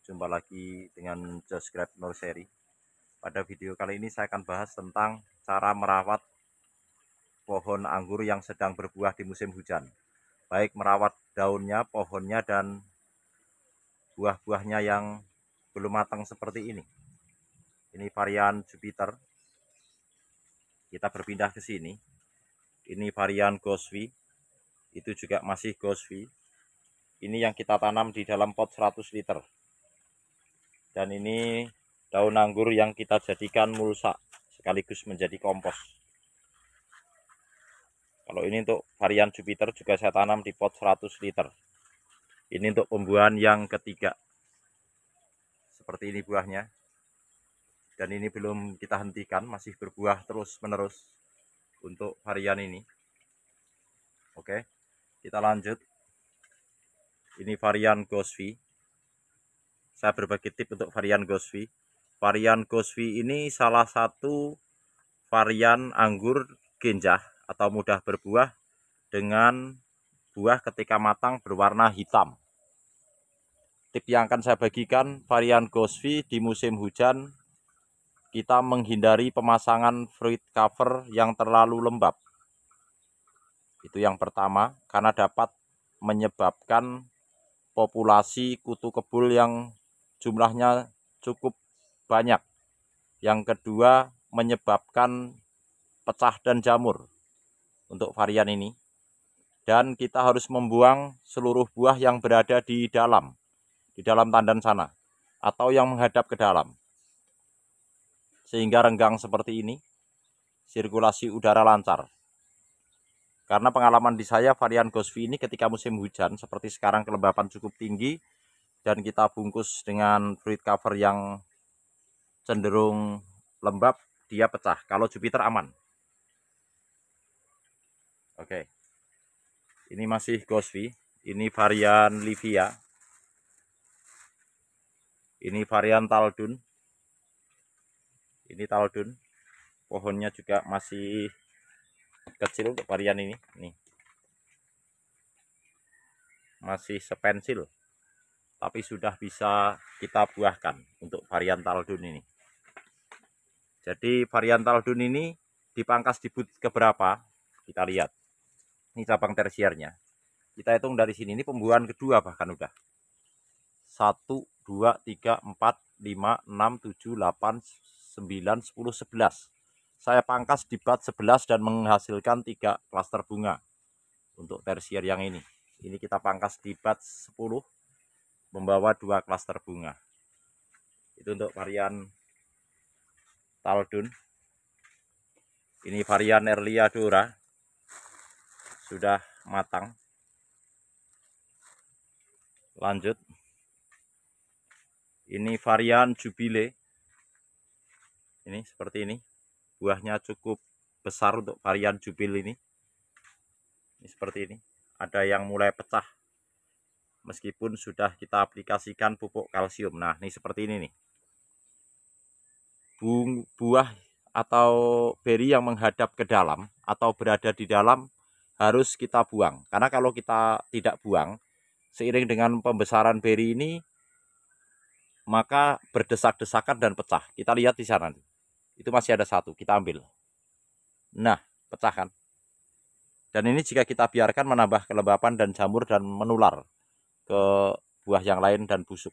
Jumpa lagi dengan Josgrab Nursery. Pada video kali ini saya akan bahas tentang cara merawat pohon anggur yang sedang berbuah di musim hujan. Baik merawat daunnya, pohonnya, dan buah-buahnya yang belum matang seperti ini. Ini varian Jupiter. Kita berpindah ke sini. Ini varian Ghostwi. Itu juga masih Ghostwi. Ini yang kita tanam di dalam pot 100 liter. Dan ini daun anggur yang kita jadikan mulsa sekaligus menjadi kompos. Kalau ini untuk varian Jupiter juga saya tanam di pot 100 liter. Ini untuk pembuahan yang ketiga. Seperti ini buahnya. Dan ini belum kita hentikan, masih berbuah terus menerus untuk varian ini. Oke, kita lanjut. Ini varian Ghostwi. Saya berbagi tips untuk varian Ghostwi. Varian Ghostwi ini salah satu varian anggur genjah atau mudah berbuah dengan buah ketika matang berwarna hitam. Tips yang akan saya bagikan varian Ghostwi di musim hujan, kita menghindari pemasangan fruit cover yang terlalu lembab. Itu yang pertama, karena dapat menyebabkan populasi kutu kebul yang jumlahnya cukup banyak. Yang kedua, menyebabkan pecah dan jamur untuk varian ini. Dan kita harus membuang seluruh buah yang berada di dalam tandan sana, atau yang menghadap ke dalam. Sehingga renggang seperti ini, sirkulasi udara lancar. Karena pengalaman di saya varian Ghostwi ini ketika musim hujan, seperti sekarang kelembapan cukup tinggi, dan kita bungkus dengan fruit cover yang cenderung lembab, dia pecah. Kalau Jupiter aman. Oke, ini masih Ghostwi, ini varian Livia, ini varian Taldun, ini Taldun, pohonnya juga masih kecil untuk varian ini, nih masih sepensil, tapi sudah bisa kita buahkan untuk varian Taldun ini. Jadi varian Taldun ini dipangkas di bud keberapa? Kita lihat. Ini cabang tersiernya. Kita hitung dari sini, ini pembuahan kedua bahkan udah. 1, 2, 3, 4, 5, 6, 7, 8, 9, 10, 11. Saya pangkas di bat 11 dan menghasilkan 3 klaster bunga. Untuk tersier yang ini. Ini kita pangkas di bat 10, membawa 2 klaster bunga. Itu untuk varian Taldun. Ini varian Erlia Dora. Sudah matang. Lanjut. Ini varian Jubile. Ini seperti ini. Buahnya cukup besar untuk varian Jubil ini. Ini seperti ini. Ada yang mulai pecah. Meskipun sudah kita aplikasikan pupuk kalsium. Nah, ini seperti ini nih. Buah atau beri yang menghadap ke dalam atau berada di dalam harus kita buang. Karena kalau kita tidak buang, seiring dengan pembesaran beri ini, maka berdesak-desakan dan pecah. Kita lihat di sana. Itu masih ada satu, kita ambil. Nah, pecah kan? Dan ini jika kita biarkan menambah kelembapan dan jamur dan menular ke buah yang lain dan busuk.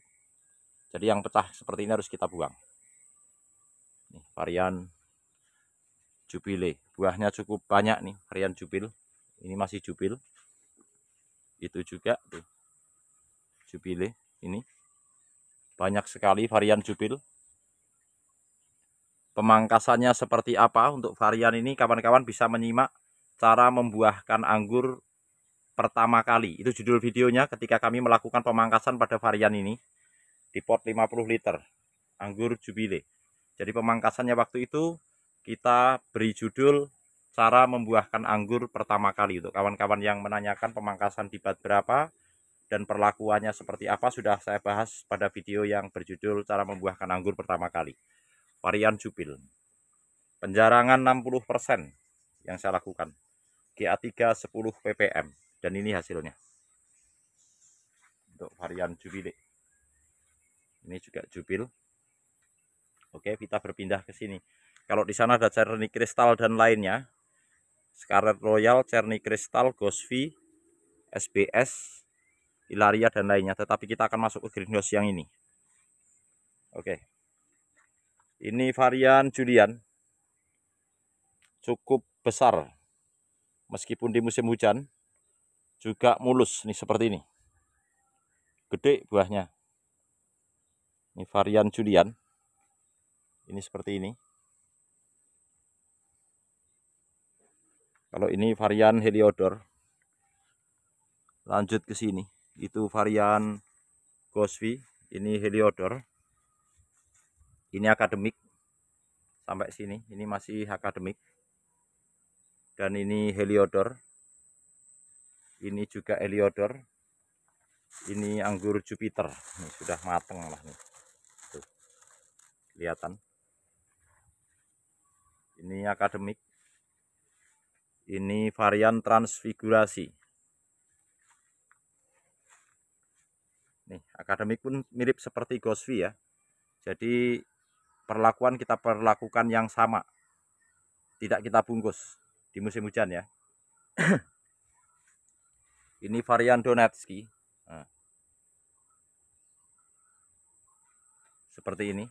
Jadi yang pecah seperti ini harus kita buang. Nih, varian Jubile. Buahnya cukup banyak nih, varian Jubil. Ini masih Jubil. Itu juga tuh. Jubile ini. Banyak sekali varian Jubil. Pemangkasannya seperti apa untuk varian ini, kawan-kawan bisa menyimak cara membuahkan anggur pertama kali. Itu judul videonya ketika kami melakukan pemangkasan pada varian ini di pot 50 liter anggur Jubile. Jadi pemangkasannya waktu itu kita beri judul cara membuahkan anggur pertama kali. Untuk kawan-kawan yang menanyakan pemangkasan di bat berapa dan perlakuannya seperti apa, sudah saya bahas pada video yang berjudul cara membuahkan anggur pertama kali. Varian Jubil. Penjarangan 60% yang saya lakukan. GA3 10 ppm. Dan ini hasilnya. Untuk varian Jubile. Ini juga jubil. Oke, kita berpindah ke sini. Kalau di sana ada Cherry Crystal dan lainnya, Scarlet Royal, Cherry Crystal, Gosvi, SBS, Ilaria dan lainnya. Tetapi kita akan masuk ke greenhouse yang ini. Oke, ini varian Julian, cukup besar. Meskipun di musim hujan, juga mulus nih seperti ini. Gede buahnya. Ini varian Julian. Ini seperti ini. Kalau ini varian Heliodor. Lanjut ke sini. Itu varian Gosvi. Ini Heliodor. Ini akademik. Sampai sini. Ini masih akademik. Dan ini Heliodor. Ini juga Heliodor. Ini anggur Jupiter. Ini sudah mateng lah nih. Tuh. Kelihatan. Ini akademik. Ini varian transfigurasi. Nih, akademik pun mirip seperti Gosvi ya. Jadi perlakuan kita perlakukan yang sama. Tidak kita bungkus di musim hujan ya. Ini varian Donetsky. Nah, seperti ini.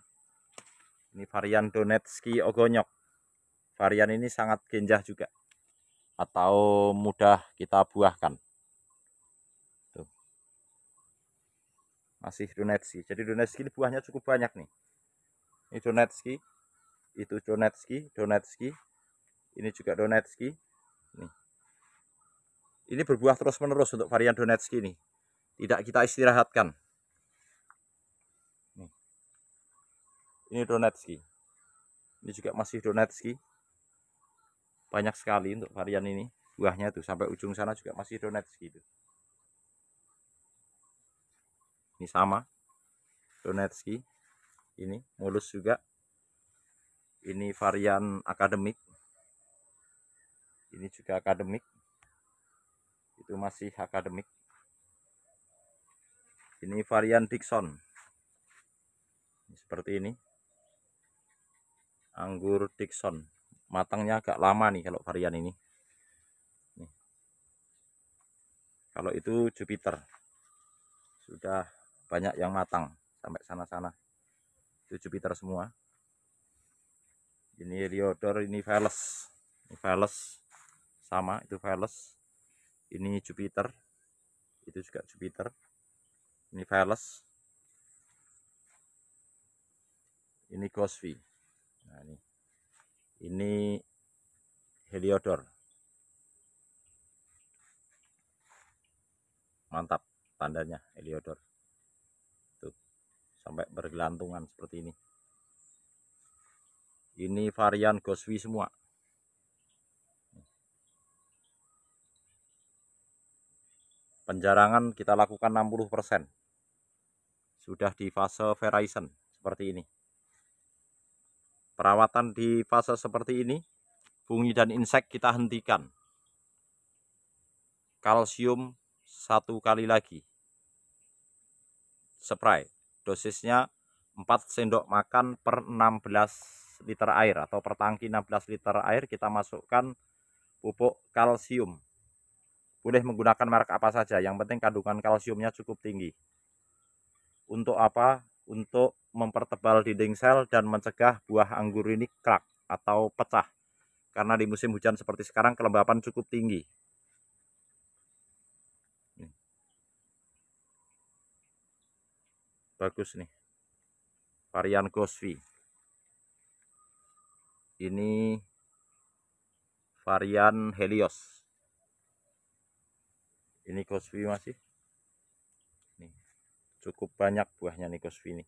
Ini varian Donetsky Ogonyok. Varian ini sangat genjah juga. Atau mudah kita buahkan. Tuh. Masih Donetsky. Jadi Donetsky ini buahnya cukup banyak nih. Ini Donetsky. Itu Donetsky. Donetsky. Ini juga Donetsky. Nih. Ini berbuah terus-menerus untuk varian Donetsky ini. Tidak kita istirahatkan. Nih. Ini Donetsky. Ini juga masih Donetsky. Banyak sekali untuk varian ini. Buahnya tuh sampai ujung sana juga masih Donetsky itu. Ini sama. Donetsky. Ini mulus juga. Ini varian akademik. Ini juga akademik. Itu masih akademik. Ini varian Dixon. Seperti ini. Anggur Dixon. Matangnya agak lama nih kalau varian ini. Nih. Kalau itu Jupiter. Sudah banyak yang matang sampai sana-sana. Itu Jupiter semua. Ini Heliodor, ini Veles. Ini Veles sama, itu Veles. Ini Jupiter. Itu juga Jupiter. Ini Veles. Ini Gosvi. Nah, ini Heliodor. Mantap tandanya Heliodor. Tuh, sampai bergelantungan seperti ini. Ini varian Gosvi semua. Penjarangan kita lakukan 60%. Sudah di fase Verizon seperti ini. Perawatan di fase seperti ini, fungi dan insek kita hentikan. Kalsium 1 kali lagi. Spray. Dosisnya 4 sendok makan per 16 liter air atau per tangki 16 liter air kita masukkan pupuk kalsium. Boleh menggunakan merek apa saja, yang penting kandungan kalsiumnya cukup tinggi. Untuk apa? Untuk mempertebal dinding sel dan mencegah buah anggur ini crack atau pecah. Karena di musim hujan seperti sekarang kelembapan cukup tinggi. Bagus nih. Varian Gosvi. Ini varian Helios. Ini Gosvi masih. Nih, cukup banyak buahnya nih Gosvi ini.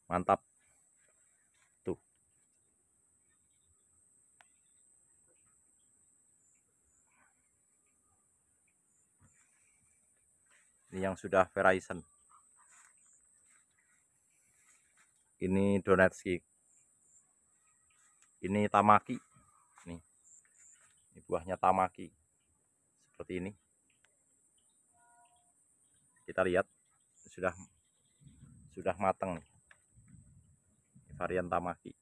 Mantap. Tuh. Ini yang sudah Verizon. Ini Donetsky. Ini Tamaki. Nih. Ini buahnya Tamaki. Seperti ini. Kita lihat sudah sudah matang nih. Varian Tamaki.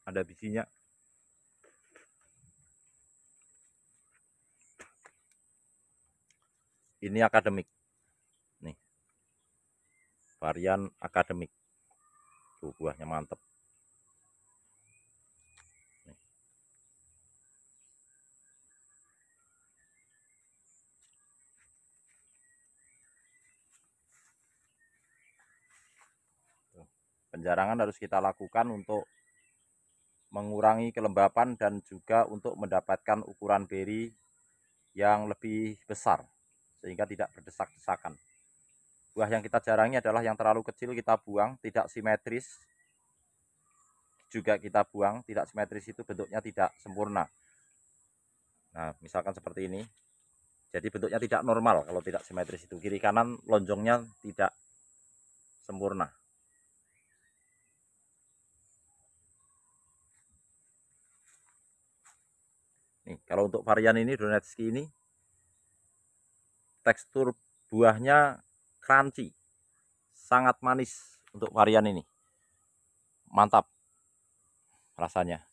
Ada bijinya. Ini akademik. Nih. Varian akademik. Tuh buahnya mantep. Nih. Penjarangan harus kita lakukan untuk mengurangi kelembapan dan juga untuk mendapatkan ukuran beri yang lebih besar sehingga tidak berdesak-desakan. Buah yang kita jarangi adalah yang terlalu kecil kita buang, tidak simetris juga kita buang, tidak simetris itu bentuknya tidak sempurna. Nah, misalkan seperti ini. Jadi bentuknya tidak normal kalau tidak simetris itu. Kiri kanan lonjongnya tidak sempurna. Nih, kalau untuk varian ini Donetski ini tekstur buahnya crunchy. Sangat manis untuk varian ini. Mantap rasanya.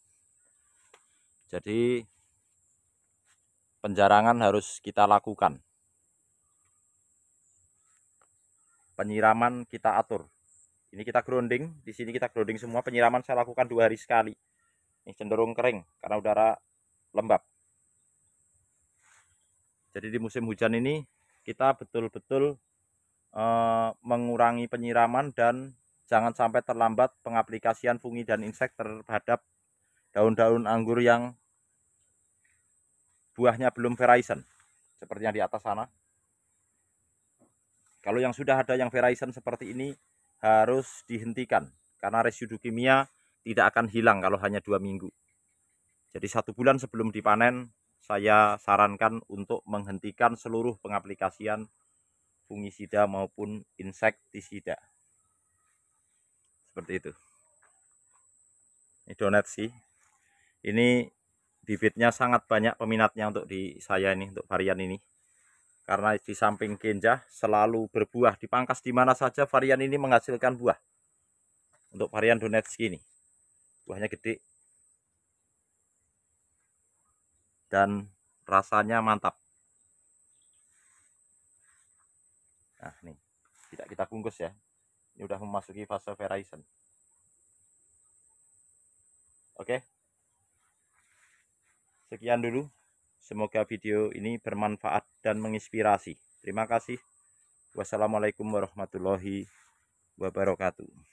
Jadi penjarangan harus kita lakukan. Penyiraman kita atur. Ini kita grounding, di sini kita grounding semua. Penyiraman saya lakukan 2 hari sekali. Ini cenderung kering karena udara lembab. Jadi di musim hujan ini kita betul-betul mengurangi penyiraman dan jangan sampai terlambat pengaplikasian fungi dan insek terhadap daun-daun anggur yang buahnya belum verizon seperti yang di atas sana. Kalau yang sudah ada yang verizon seperti ini harus dihentikan karena residu kimia tidak akan hilang kalau hanya 2 minggu. Jadi 1 bulan sebelum dipanen saya sarankan untuk menghentikan seluruh pengaplikasian fungisida maupun insektisida. Seperti itu. Ini Donetski. Ini bibitnya sangat banyak peminatnya untuk di saya ini, untuk varian ini. Karena di samping genjah selalu berbuah. Dipangkas di mana saja varian ini menghasilkan buah. Untuk varian Donetski ini. Buahnya gede. Dan rasanya mantap. Nah, nih. Tidak kita bungkus ya. Ini udah memasuki fase verizon. Oke. Sekian dulu. Semoga video ini bermanfaat dan menginspirasi. Terima kasih. Wassalamualaikum warahmatullahi wabarakatuh.